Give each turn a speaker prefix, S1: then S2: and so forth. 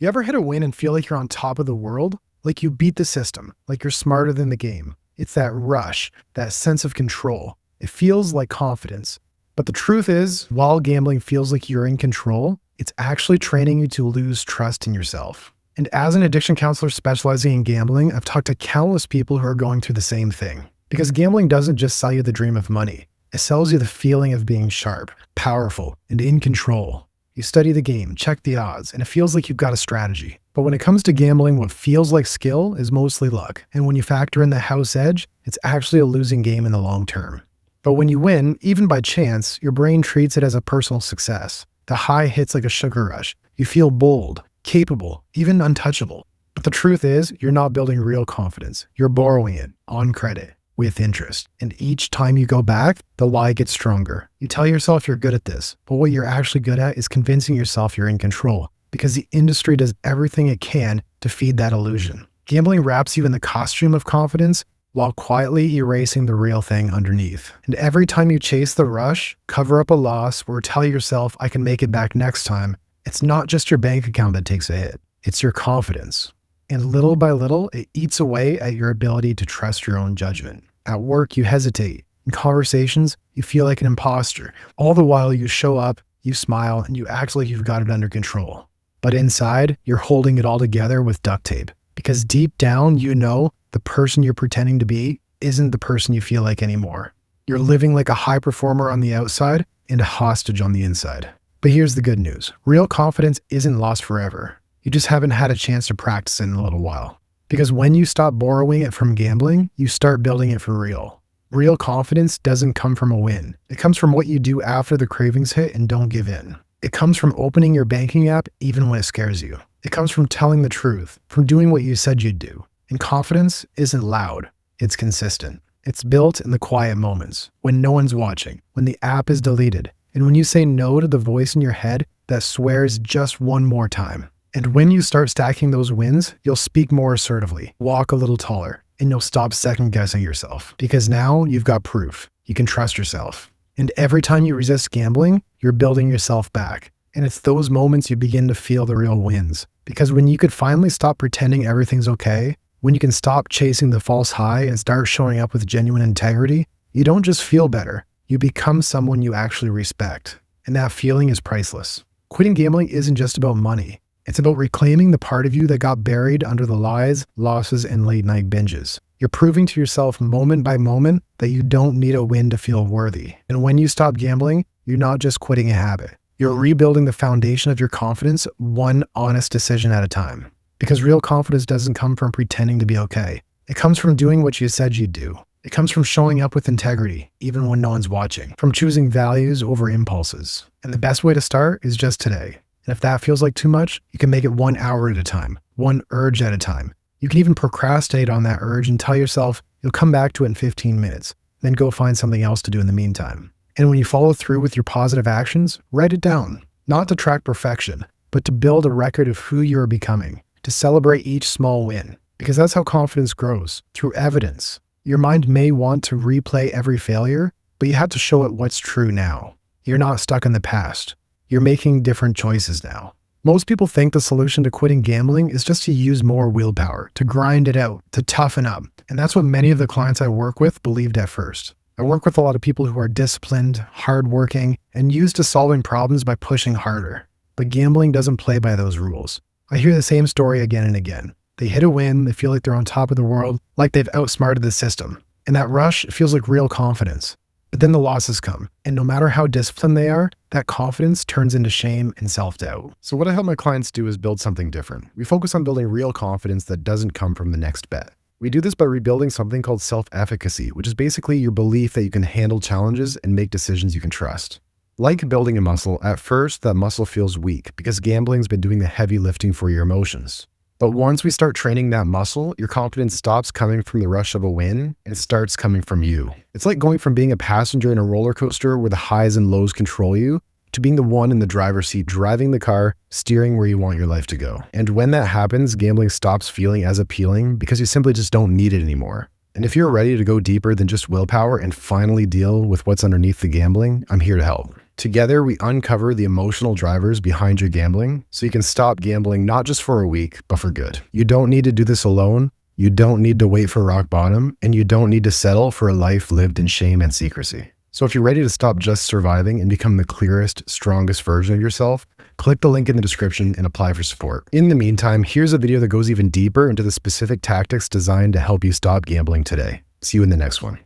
S1: You ever hit a win and feel like you're on top of the world? Like you beat the system, like you're smarter than the game. It's that rush, that sense of control. It feels like confidence. But the truth is, while gambling feels like you're in control, it's actually training you to lose trust in yourself. And as an addiction counselor specializing in gambling, I've talked to countless people who are going through the same thing. Because gambling doesn't just sell you the dream of money. It sells you the feeling of being sharp, powerful, and in control. You study the game, check the odds, and it feels like you've got a strategy. But when it comes to gambling, what feels like skill is mostly luck. And when you factor in the house edge, it's actually a losing game in the long term. But when you win, even by chance, your brain treats it as a personal success. The high hits like a sugar rush. You feel bold, capable, even untouchable. But the truth is, you're not building real confidence. You're borrowing it on credit, with interest. And each time you go back, the lie gets stronger. You tell yourself you're good at this, but what you're actually good at is convincing yourself you're in control, because the industry does everything it can to feed that illusion. Gambling wraps you in the costume of confidence while quietly erasing the real thing underneath. And every time you chase the rush, cover up a loss, or tell yourself, I can make it back next time, it's not just your bank account that takes a hit. It's your confidence. And little by little, it eats away at your ability to trust your own judgment. At work, you hesitate. In conversations, you feel like an imposter. All the while, you show up, you smile, and you act like you've got it under control. But inside, you're holding it all together with duct tape. Because deep down, you know the person you're pretending to be isn't the person you feel like anymore. You're living like a high performer on the outside and a hostage on the inside. But here's the good news. Real confidence isn't lost forever. You just haven't had a chance to practice it in a little while. Because when you stop borrowing it from gambling, you start building it for real. Real confidence doesn't come from a win. It comes from what you do after the cravings hit and don't give in. It comes from opening your banking app even when it scares you. It comes from telling the truth, from doing what you said you'd do. And confidence isn't loud, it's consistent. It's built in the quiet moments, when no one's watching, when the app is deleted, and when you say no to the voice in your head that swears just one more time. And when you start stacking those wins, you'll speak more assertively, walk a little taller, and you'll stop second-guessing yourself. Because now you've got proof. You can trust yourself. And every time you resist gambling, you're building yourself back. And it's those moments you begin to feel the real wins. Because when you could finally stop pretending everything's okay, when you can stop chasing the false high and start showing up with genuine integrity, you don't just feel better. You become someone you actually respect. And that feeling is priceless. Quitting gambling isn't just about money. It's about reclaiming the part of you that got buried under the lies, losses, and late-night binges. You're proving to yourself moment by moment that you don't need a win to feel worthy. And when you stop gambling, you're not just quitting a habit. You're rebuilding the foundation of your confidence one honest decision at a time. Because real confidence doesn't come from pretending to be okay. It comes from doing what you said you'd do. It comes from showing up with integrity, even when no one's watching. From choosing values over impulses. And the best way to start is just today. And if that feels like too much, you can make it 1 hour at a time, one urge at a time. You can even procrastinate on that urge and tell yourself you'll come back to it in 15 minutes, then go find something else to do in the meantime. And when you follow through with your positive actions, write it down, not to track perfection, but to build a record of who you are becoming, to celebrate each small win, because that's how confidence grows, through evidence. Your mind may want to replay every failure, but you have to show it what's true now. You're not stuck in the past. You're making different choices now. Most people think the solution to quitting gambling is just to use more willpower, to grind it out, to toughen up. And that's what many of the clients I work with believed at first. I work with a lot of people who are disciplined, hardworking, and used to solving problems by pushing harder. But gambling doesn't play by those rules. I hear the same story again and again. They hit a win, they feel like they're on top of the world, like they've outsmarted the system. And that rush feels like real confidence. But then the losses come, and no matter how disciplined they are, that confidence turns into shame and self-doubt. So what I help my clients do is build something different. We focus on building real confidence that doesn't come from the next bet. We do this by rebuilding something called self-efficacy, which is basically your belief that you can handle challenges and make decisions you can trust. Like building a muscle, at first that muscle feels weak because gambling's been doing the heavy lifting for your emotions. But once we start training that muscle, your confidence stops coming from the rush of a win and starts coming from you. It's like going from being a passenger in a roller coaster where the highs and lows control you to being the one in the driver's seat driving the car, steering where you want your life to go. And when that happens, gambling stops feeling as appealing because you simply just don't need it anymore. And if you're ready to go deeper than just willpower and finally deal with what's underneath the gambling, I'm here to help. Together, we uncover the emotional drivers behind your gambling so you can stop gambling not just for a week, but for good. You don't need to do this alone. You don't need to wait for rock bottom, and you don't need to settle for a life lived in shame and secrecy. So if you're ready to stop just surviving and become the clearest, strongest version of yourself, click the link in the description and apply for support. In the meantime, here's a video that goes even deeper into the specific tactics designed to help you stop gambling today. See you in the next one.